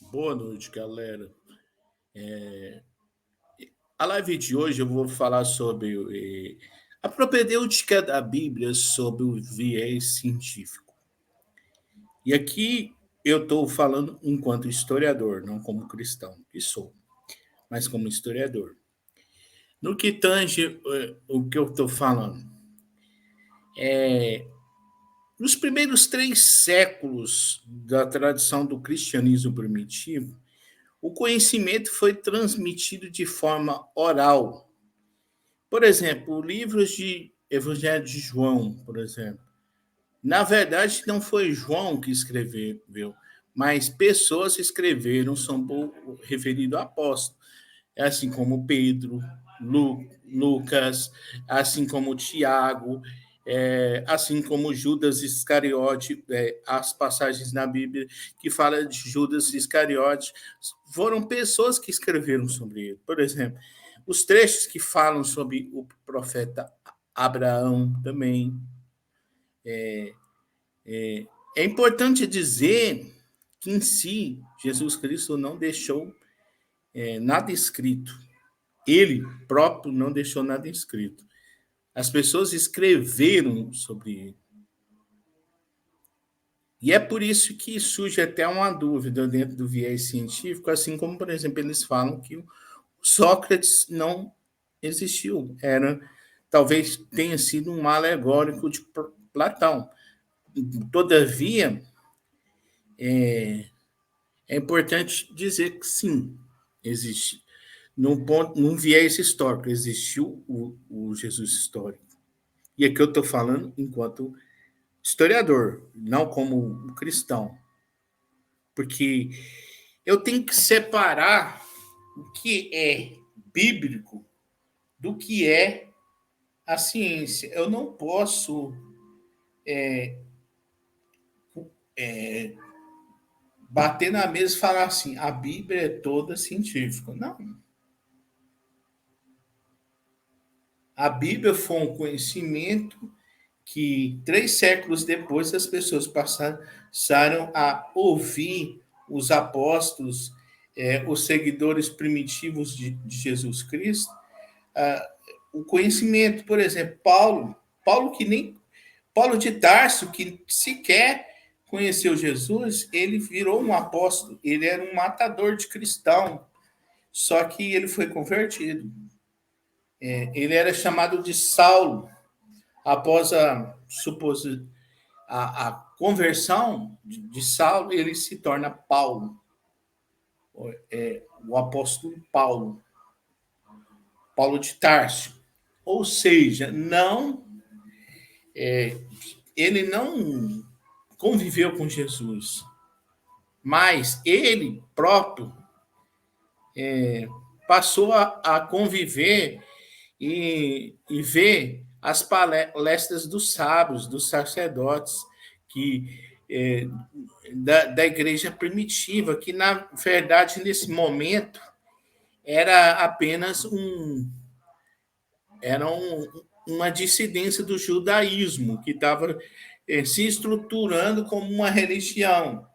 Boa noite, galera. A live de hoje eu vou falar sobre a propedêutica da Bíblia sobre o viés científico. E aqui eu estou falando enquanto historiador, não como cristão, que sou, mas como historiador. No que tange o que eu estou falando, nos primeiros 3 séculos da tradição do cristianismo primitivo, o conhecimento foi transmitido de forma oral. Por exemplo, livros de Evangelho de João, por exemplo. Na verdade, não foi João que escreveu, mas pessoas escreveram sobre o referido apóstolo, assim como Pedro, Lucas, assim como Tiago, assim como Judas Iscariote, as passagens na Bíblia que falam de Judas Iscariote, foram pessoas que escreveram sobre ele. Por exemplo, os trechos que falam sobre o profeta Abraão também. É importante dizer que, em si, Jesus Cristo não deixou nada escrito. Ele próprio não deixou nada escrito. As pessoas escreveram sobre ele. E é por isso que surge até uma dúvida dentro do viés científico, assim como, por exemplo, eles falam que o Sócrates não existiu. Talvez tenha sido um alegórico de Platão. Todavia, é importante dizer que sim, existe. Num viés histórico, existiu o Jesus histórico. E aqui eu estou falando enquanto historiador, não como cristão. Porque eu tenho que separar o que é bíblico do que é a ciência. Eu não posso bater na mesa e falar assim, a Bíblia é toda científica. Não. A Bíblia foi um conhecimento que 3 séculos depois as pessoas passaram a ouvir os apóstolos, os seguidores primitivos de Jesus Cristo, o conhecimento, por exemplo, Paulo de Tarso, que sequer conheceu Jesus, ele virou um apóstolo, ele era um matador de cristão, só que ele foi convertido. Ele era chamado de Saulo, após a conversão de Saulo, ele se torna Paulo, o apóstolo Paulo de Tarso. Ou seja, ele não conviveu com Jesus, mas ele próprio passou a conviver e ver as palestras dos sábios, dos sacerdotes, da igreja primitiva, que, na verdade, nesse momento, era apenas uma dissidência do judaísmo, que estava se estruturando como uma religião.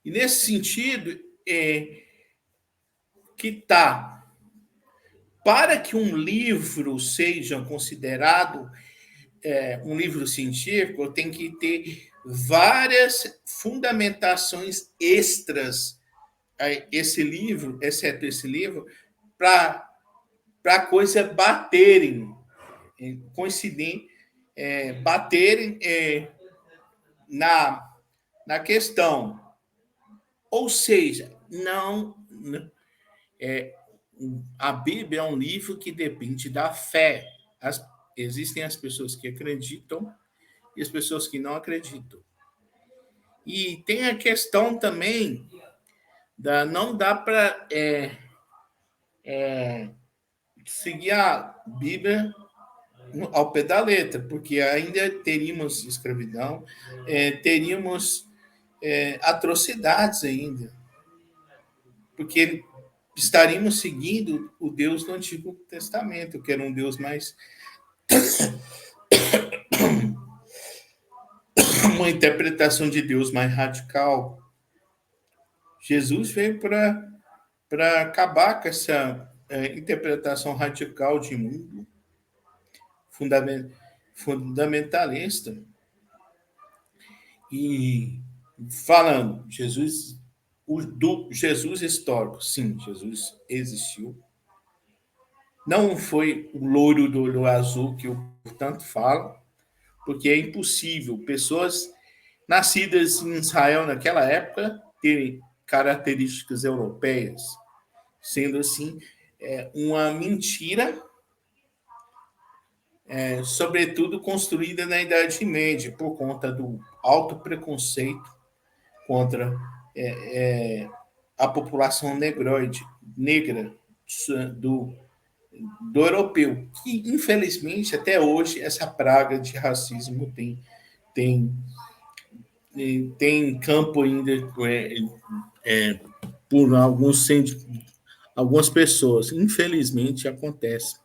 E, nesse sentido, que está, para que um livro seja considerado um livro científico, tem que ter várias fundamentações extras a esse livro, exceto esse livro, para a coisa baterem, coincidir, baterem na questão. Ou seja, a Bíblia é um livro que depende da fé. Existem as pessoas que acreditam e as pessoas que não acreditam. E tem a questão também não dá para seguir a Bíblia ao pé da letra, porque ainda teríamos escravidão, teríamos atrocidades ainda, porque estaríamos seguindo o Deus do Antigo Testamento, que era um Deus mais uma interpretação de Deus mais radical. Jesus veio para acabar com essa interpretação radical de mundo, fundamentalista. E falando, do Jesus histórico, sim, Jesus existiu. Não foi o loiro do olho azul que eu tanto falo, porque é impossível pessoas nascidas em Israel naquela época terem características europeias. Sendo assim, uma mentira, sobretudo construída na Idade Média, por conta do alto preconceito contra a população negra do, do europeu, que infelizmente até hoje essa praga de racismo tem, tem campo ainda por algumas pessoas. Infelizmente acontece.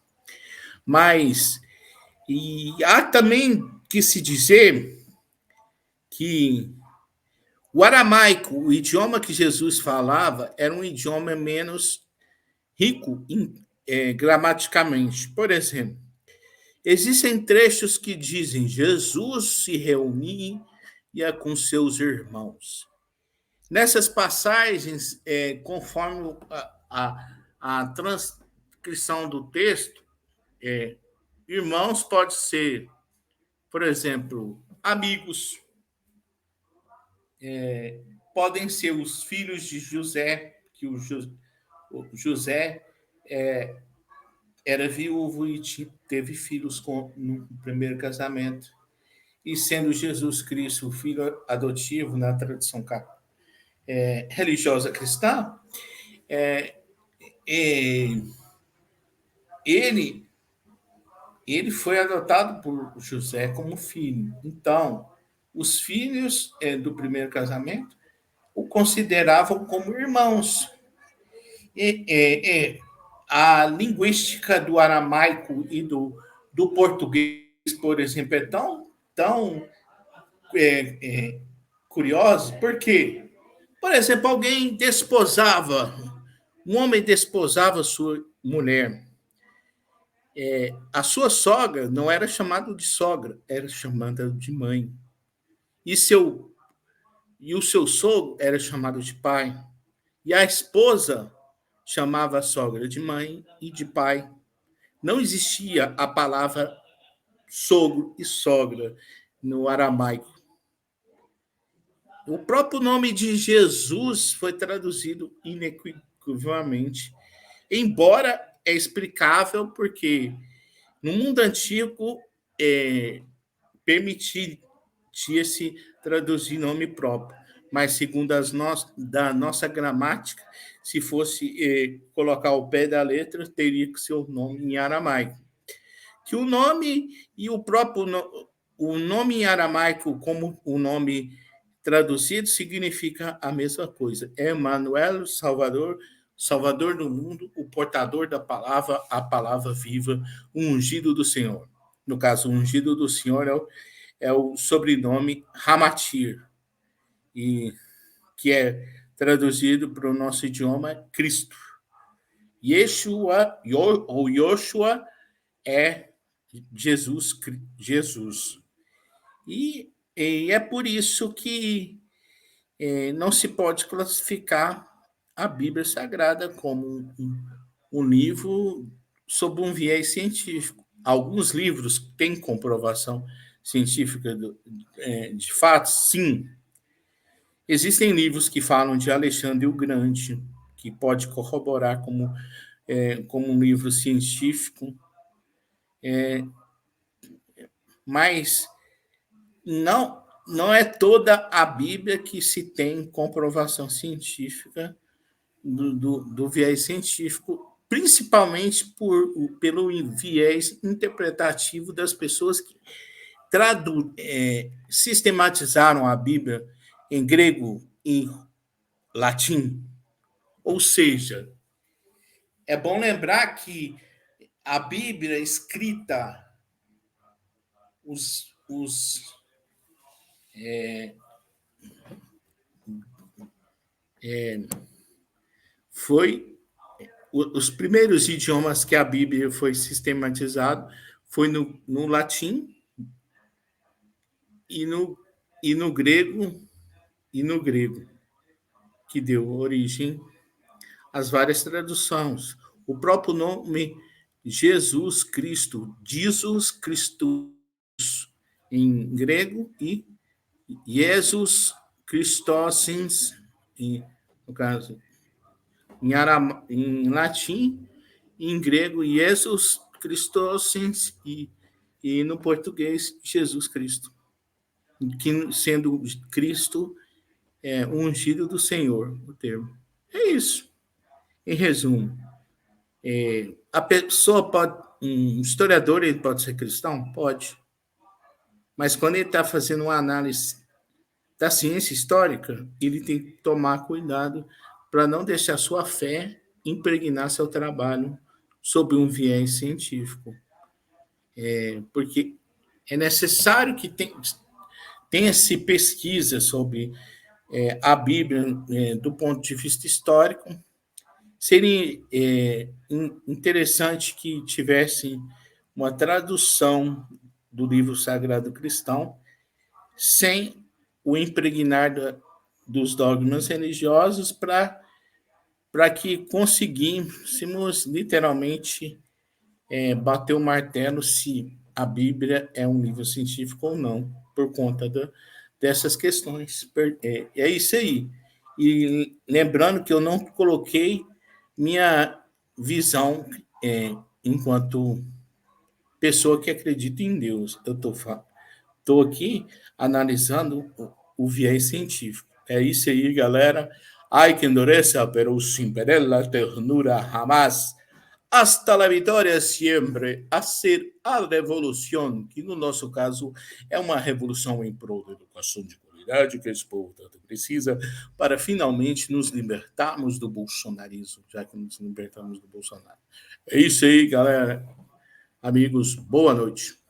Mas e há também que se dizer que o aramaico, o idioma que Jesus falava, era um idioma menos rico gramaticamente. Por exemplo, existem trechos que dizem Jesus se reunia com seus irmãos. Nessas passagens, conforme a transcrição do texto, irmãos pode ser, por exemplo, amigos, podem ser os filhos de José, que o José era viúvo e teve filhos no primeiro casamento. E sendo Jesus Cristo o filho adotivo na tradição religiosa cristã, ele foi adotado por José como filho. Então, os filhos do primeiro casamento o consideravam como irmãos. A linguística do aramaico e do português, por exemplo, é tão curiosa, porque, por exemplo, um homem desposava sua mulher. A sua sogra não era chamada de sogra, era chamada de mãe. E o seu sogro era chamado de pai. E a esposa chamava a sogra de mãe e de pai. Não existia a palavra sogro e sogra no aramaico. O próprio nome de Jesus foi traduzido inequivocavelmente, embora é explicável porque no mundo antigo permitia-se traduzir nome próprio, mas segundo da nossa gramática, se fosse colocar o pé da letra, teria que ser o nome em aramaico. Que o nome e o nome em aramaico, como o nome traduzido, significa a mesma coisa. Emmanuel, Salvador do mundo, o portador da palavra, a palavra viva, o ungido do Senhor. No caso, o ungido do Senhor é o sobrenome Hamatir, e que é traduzido para o nosso idioma Cristo. Yeshua, ou Yoshua, é Jesus. E é por isso que não se pode classificar a Bíblia Sagrada como um livro sob um viés científico. Alguns livros têm comprovação científica de fato, sim. Existem livros que falam de Alexandre o Grande, que pode corroborar como um livro científico, mas não é toda a Bíblia que se tem comprovação científica do viés científico, principalmente pelo viés interpretativo das pessoas que sistematizaram a Bíblia em grego e latim. Ou seja, é bom lembrar que a Bíblia escrita, os foi os primeiros idiomas que a Bíblia foi sistematizado foi no latim e no grego que deu origem às várias traduções. O próprio nome Jesus Cristo, Jesus Christus em grego e Jesus Christosins, no caso, em latim, em grego, Jesus Christosins e no português, Jesus Cristo, que sendo Cristo ungido do Senhor, o termo. É isso. Em resumo, a pessoa pode, um historiador, ele pode ser cristão? Pode. Mas quando ele está fazendo uma análise da ciência histórica, ele tem que tomar cuidado para não deixar sua fé impregnar seu trabalho sob um viés científico. Porque é necessário que tenha-se pesquisa sobre a Bíblia do ponto de vista histórico. Seria interessante que tivesse uma tradução do livro sagrado cristão sem o impregnar dos dogmas religiosos para que conseguíssemos literalmente bater o martelo se a Bíblia é um livro científico ou não, por conta dessas questões. É isso aí. E lembrando que eu não coloquei minha visão enquanto pessoa que acredita em Deus. Eu estou aqui analisando o viés científico. É isso aí, galera. Ai que endureza, pero sin perder la ternura jamás. Hasta la vitória sempre, a ser a revolução, que no nosso caso é uma revolução em prol da educação de qualidade que esse povo tanto precisa para finalmente nos libertarmos do bolsonarismo, já que nos libertamos do Bolsonaro. É isso aí, galera. Amigos, boa noite.